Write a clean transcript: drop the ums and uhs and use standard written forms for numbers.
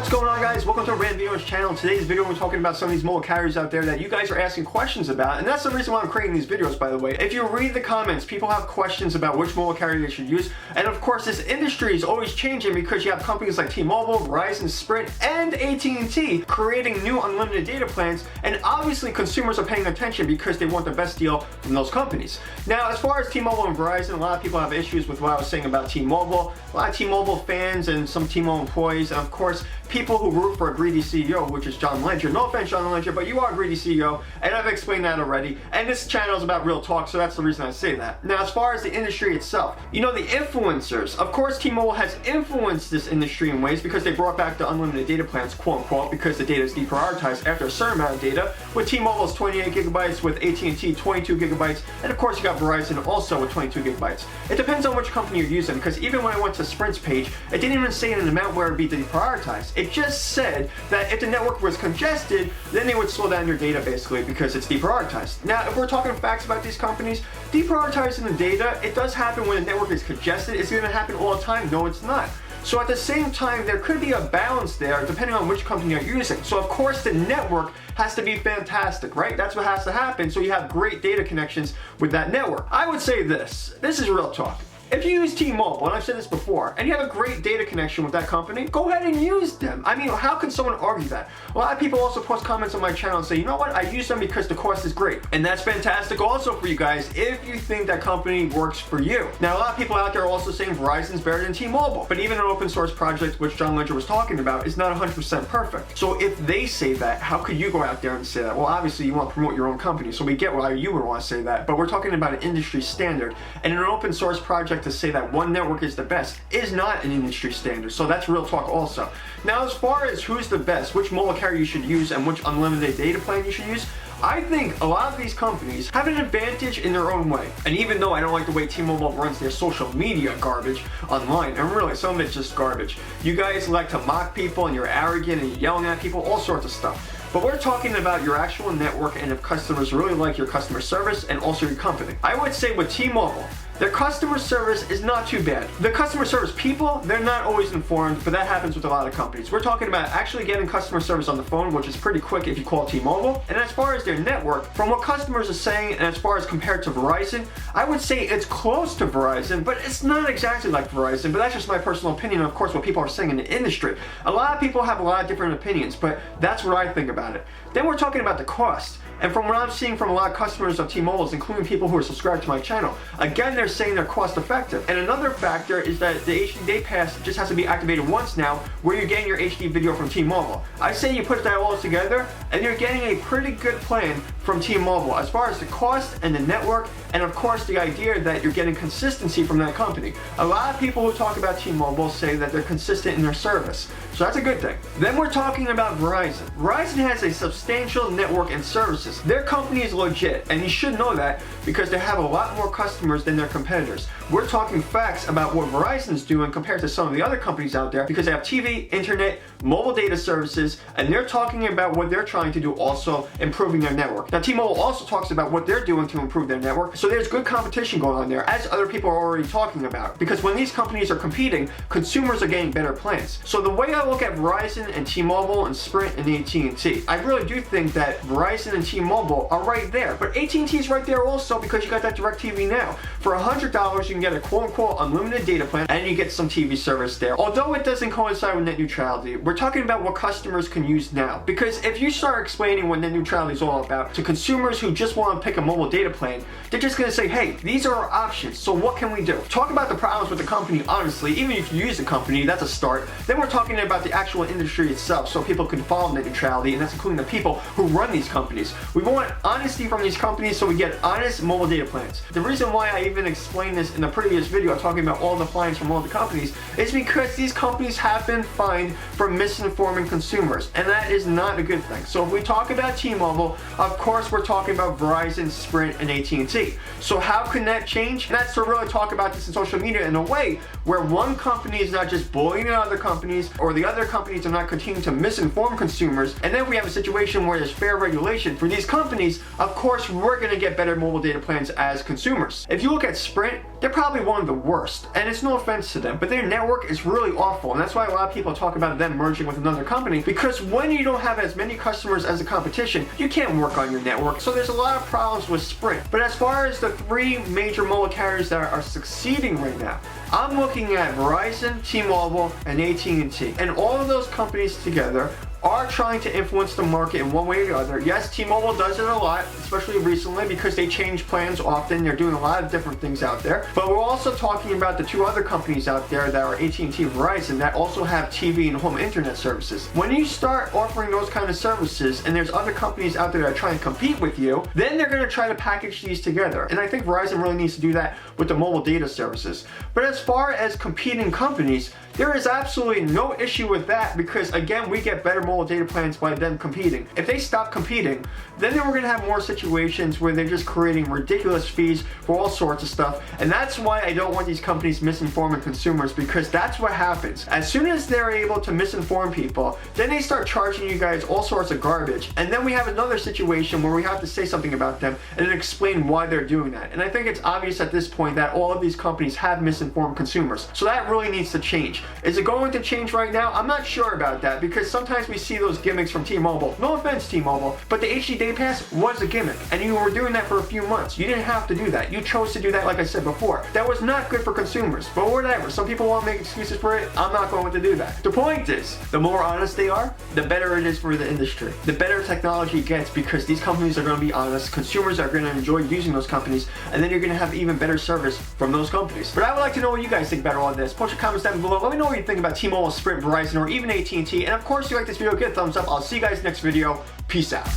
What's going on, guys? Welcome to Rand Video's channel. In today's video, we're talking about some of these mobile carriers out there that you guys are asking questions about, and that's the reason why I'm creating these videos, by the way. If you read the comments, people have questions about which mobile carrier they should use, and of course, this industry is always changing because you have companies like T-Mobile, Verizon, Sprint, and AT&T creating new unlimited data plans, and obviously consumers are paying attention because they want the best deal from those companies. Now, as far as T-Mobile and Verizon, a lot of people have issues with what I was saying about T-Mobile. A lot of T-Mobile fans and some T-Mobile employees, and of course, people who root for a greedy CEO, which is John Legend. No offense, John Legend, but you are a greedy CEO, and I've explained that already. And this channel is about real talk, so that's the reason I say that. Now, as far as the industry itself, you know, the influencers. Of course, T-Mobile has influenced this industry in ways because they brought back the unlimited data plans, quote unquote, because the data is deprioritized after a certain amount of data. With T-Mobile's 28 gigabytes, with AT&T 22 gigabytes, and of course you got Verizon also with 22 gigabytes. It depends on which company you're using, because even when I went to Sprint's page, it didn't even say an amount where it would be deprioritized. It just said that if the network was congested, then they would slow down your data basically because it's deprioritized. Now, if we're talking facts about these companies, deprioritizing the data, it does happen when the network is congested. It's going to happen all the time. No, it's not. So at the same time, there could be a balance there depending on which company you're using. So of course the network has to be fantastic, right? That's what has to happen, so you have great data connections with that network. I would say this is real talk. If you use T-Mobile, and I've said this before, and you have a great data connection with that company, go ahead and use them. I mean, how can someone argue that? A lot of people also post comments on my channel and say, you know what, I use them because the cost is great. And that's fantastic also for you guys if you think that company works for you. Now, a lot of people out there are also saying Verizon's better than T-Mobile, but even an open source project, which John Legend was talking about, is not 100% perfect. So if they say that, how could you go out there and say that? Well, obviously you want to promote your own company, so we get why you would want to say that, but we're talking about an industry standard, and in an open source project to say that one network is the best is not an industry standard, so that's real talk also. Now, as far as who's the best, which mobile carrier you should use, and which unlimited data plan you should use, I think a lot of these companies have an advantage in their own way. And even though I don't like the way T-Mobile runs their social media garbage online, and really some of it's just garbage. You guys like to mock people and you're arrogant and you're yelling at people, all sorts of stuff. But we're talking about your actual network and if customers really like your customer service and also your company. I would say with T-Mobile, their customer service is not too bad. The customer service people, they're not always informed, but that happens with a lot of companies. We're talking about actually getting customer service on the phone, which is pretty quick if you call T-Mobile. And as far as their network, from what customers are saying, and as far as compared to Verizon, I would say it's close to Verizon, but it's not exactly like Verizon, but that's just my personal opinion, and of course what people are saying in the industry. A lot of people have a lot of different opinions, but that's what I think about it. Then we're talking about the cost. And from what I'm seeing from a lot of customers of T-Mobile's, including people who are subscribed to my channel, again, they're saying they're cost effective. And another factor is that the HD Day Pass just has to be activated once now, where you're getting your HD video from T-Mobile. I say you put that all together, and you're getting a pretty good plan from T-Mobile as far as the cost and the network, and of course the idea that you're getting consistency from that company. A lot of people who talk about T-Mobile say that they're consistent in their service, so that's a good thing. Then we're talking about Verizon. Verizon has a substantial network and services. Their company is legit, and you should know that because they have a lot more customers than their competitors. We're talking facts about what Verizon's doing compared to some of the other companies out there because they have TV, internet, mobile data services, and they're talking about what they're trying to do also improving their network. Now, T-Mobile also talks about what they're doing to improve their network, so there's good competition going on there, as other people are already talking about, because when these companies are competing, consumers are getting better plans. So the way I look at Verizon and T-Mobile and Sprint and AT&T, I really do think that Verizon and T-Mobile are right there, but AT&T is right there also because you got that DirecTV Now. For $100, you can get a quote-unquote unlimited data plan, and you get some TV service there. Although it doesn't coincide with net neutrality, we're talking about what customers can use now. Because if you start explaining what net neutrality is all about to consumers who just want to pick a mobile data plan, they're just going to say, hey, these are our options, so what can we do? Talk about the problems with the company, honestly. Even if you use the company, that's a start. Then we're talking about the actual industry itself, so people can follow net neutrality, and that's including the people who run these companies. We want honesty from these companies so we get honest mobile data plans. The reason why I even explained this in the previous video talking about all the plans from all the companies is because these companies have been fined for misinforming consumers, and that is not a good thing. So if we talk about T-Mobile, of course we're talking about Verizon, Sprint, and AT&T. So how can that change? And that's to really talk about this in social media in a way where one company is not just bullying other companies, or the other companies are not continuing to misinform consumers, and then we have a situation where there's fair regulation for these these companies, of course, we're going to get better mobile data plans as consumers. If you look at Sprint, they're probably one of the worst, and it's no offense to them, but their network is really awful, and that's why a lot of people talk about them merging with another company, because when you don't have as many customers as the competition, you can't work on your network, so there's a lot of problems with Sprint. But as far as the three major mobile carriers that are succeeding right now, I'm looking at Verizon, T-Mobile, and AT&T, and all of those companies together are trying to influence the market in one way or the other. Yes, T-Mobile does it a lot, especially recently because they change plans often. They're doing a lot of different things out there. But we're also talking about the two other companies out there that are AT&T and Verizon that also have TV and home internet services. When you start offering those kind of services and there's other companies out there that are trying to compete with you, then they're going to try to package these together. And I think Verizon really needs to do that with the mobile data services. But as far as competing companies, there is absolutely no issue with that because, again, we get better mobile data plans by them competing. If they stop competing, then we're going to have more situations where they're just creating ridiculous fees for all sorts of stuff. And that's why I don't want these companies misinforming consumers, because that's what happens. As soon as they're able to misinform people, then they start charging you guys all sorts of garbage. And then we have another situation where we have to say something about them and then explain why they're doing that. And I think it's obvious at this point that all of these companies have misinformed consumers. So that really needs to change. Is it going to change right now? I'm not sure about that because sometimes we see those gimmicks from T-Mobile. No offense, T-Mobile, but the HD Day Pass was a gimmick, and you were doing that for a few months. You didn't have to do that. You chose to do that, like I said before. That was not good for consumers, but whatever. Some people want to make excuses for it. I'm not going to do that. The point is, the more honest they are, the better it is for the industry. The better technology gets because these companies are going to be honest, consumers are going to enjoy using those companies, and then you're going to have even better service from those companies. But I would like to know what you guys think about all of this. Post your comments down below. Let me know what you think about T-Mobile, Sprint, Verizon, or even AT&T. And of course, if you like this video, give it a thumbs up. I'll see you guys next video. Peace out.